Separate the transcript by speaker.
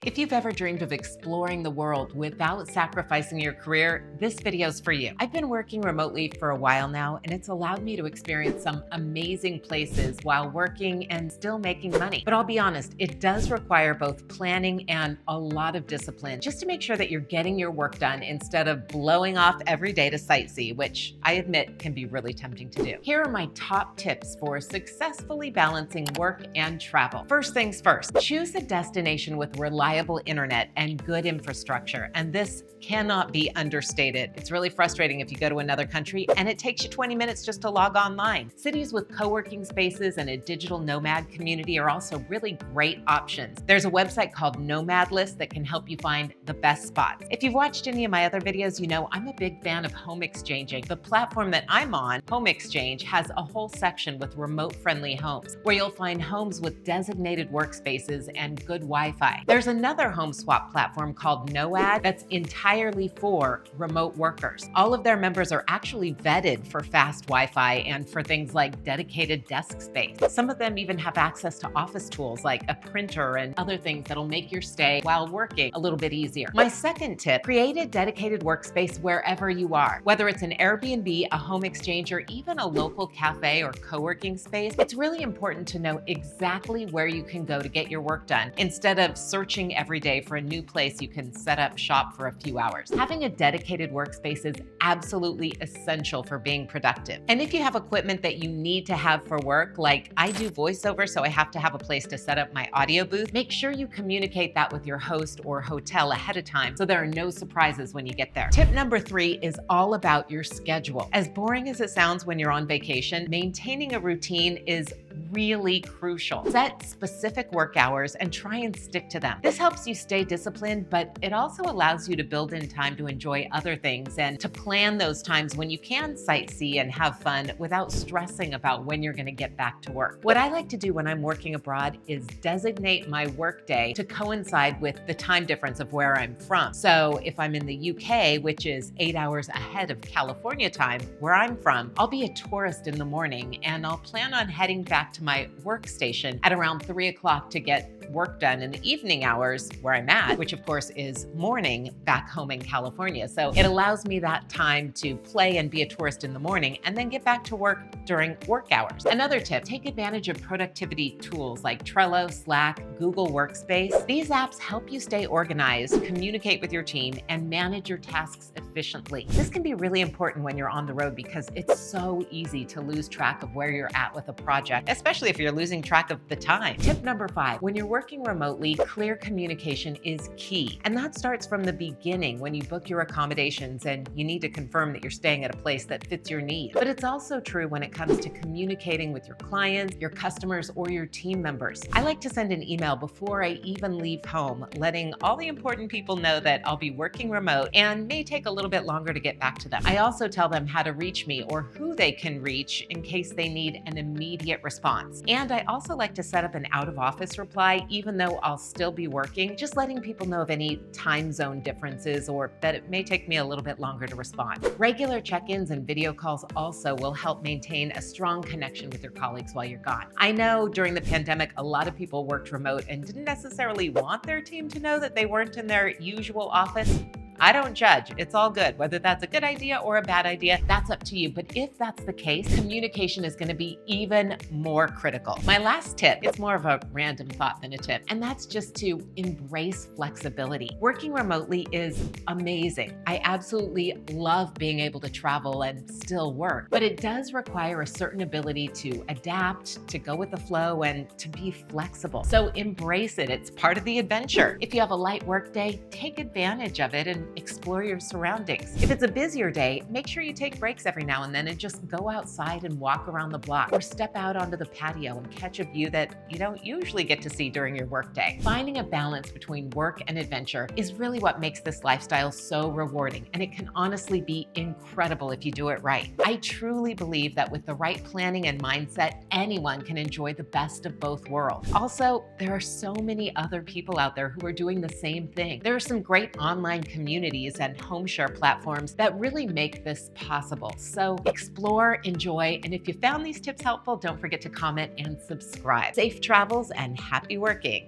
Speaker 1: If you've ever dreamed of exploring the world without sacrificing your career, this video's for you. I've been working remotely for a while now, and it's allowed me to experience some amazing places while working and still making money. But I'll be honest, it does require both planning and a lot of discipline just to make sure that you're getting your work done instead of blowing off every day to sightsee, which I admit can be really tempting to do. Here are my top tips for successfully balancing work and travel. First things first, choose a destination with reliable internet and good infrastructure. And this cannot be understated. It's really frustrating if you go to another country and it takes you 20 minutes just to log online. Cities with co-working spaces and a digital nomad community are also really great options. There's a website called Nomad List that can help you find the best spots. If you've watched any of my other videos, you know I'm a big fan of home exchanging. The platform that I'm on, Home Exchange, has a whole section with remote-friendly homes where you'll find homes with designated workspaces and good Wi-Fi. There's another home swap platform called Noad that's entirely for remote workers. All of their members are actually vetted for fast Wi-Fi and for things like dedicated desk space. Some of them even have access to office tools like a printer and other things that'll make your stay while working a little bit easier. My second tip, create a dedicated workspace wherever you are. Whether it's an Airbnb, a home exchange, or even a local cafe or co-working space, it's really important to know exactly where you can go to get your work done instead of searching every day for a new place you can set up shop for a few hours. Having a dedicated workspace is absolutely essential for being productive. And if you have equipment that you need to have for work, like I do voiceover, so I have to have a place to set up my audio booth, make sure you communicate that with your host or hotel ahead of time so there are no surprises when you get there. Tip number 3 is all about your schedule. As boring as it sounds when you're on vacation, maintaining a routine is really crucial. Set specific work hours and try and stick to them. This helps you stay disciplined, but it also allows you to build in time to enjoy other things and to plan those times when you can sightsee and have fun without stressing about when you're going to get back to work. What I like to do when I'm working abroad is designate my work day to coincide with the time difference of where I'm from. So if I'm in the UK, which is 8 hours ahead of California time, where I'm from, I'll be a tourist in the morning and I'll plan on heading back to my workstation at around 3 o'clock to get work done in the evening hours where I'm at, which of course is morning back home in California. So it allows me that time to play and be a tourist in the morning and then get back to work during work hours. Another tip, take advantage of productivity tools like Trello, Slack, Google Workspace. These apps help you stay organized, communicate with your team, and manage your tasks efficiently. This can be really important when you're on the road because it's so easy to lose track of where you're at with a project, especially if you're losing track of the time. Tip number 5, when you're working remotely, clear communication is key. And that starts from the beginning when you book your accommodations and you need to confirm that you're staying at a place that fits your needs. But it's also true when it comes to communicating with your clients, your customers, or your team members. I like to send an email before I even leave home, letting all the important people know that I'll be working remote and may take a little bit longer to get back to them. I also tell them how to reach me or who they can reach in case they need an immediate response. And I also like to set up an out-of-office reply, even though I'll still be working, just letting people know of any time zone differences or that it may take me a little bit longer to respond. Regular check-ins and video calls also will help maintain a strong connection with your colleagues while you're gone. I know during the pandemic, a lot of people worked remote and didn't necessarily want their team to know that they weren't in their usual office. I don't judge. It's all good. Whether that's a good idea or a bad idea, that's up to you. But if that's the case, communication is going to be even more critical. My last tip, it's more of a random thought than a tip, and that's just to embrace flexibility. Working remotely is amazing. I absolutely love being able to travel and still work, but it does require a certain ability to adapt, to go with the flow, and to be flexible. So embrace it. It's part of the adventure. If you have a light work day, take advantage of it and explore your surroundings. If it's a busier day, make sure you take breaks every now and then and just go outside and walk around the block or step out onto the patio and catch a view that you don't usually get to see during your workday. Finding a balance between work and adventure is really what makes this lifestyle so rewarding, and it can honestly be incredible if you do it right. I truly believe that with the right planning and mindset, anyone can enjoy the best of both worlds. Also, there are so many other people out there who are doing the same thing. There are some great online communities and home share platforms that really make this possible. So explore, enjoy, and if you found these tips helpful, don't forget to comment and subscribe. Safe travels and happy working.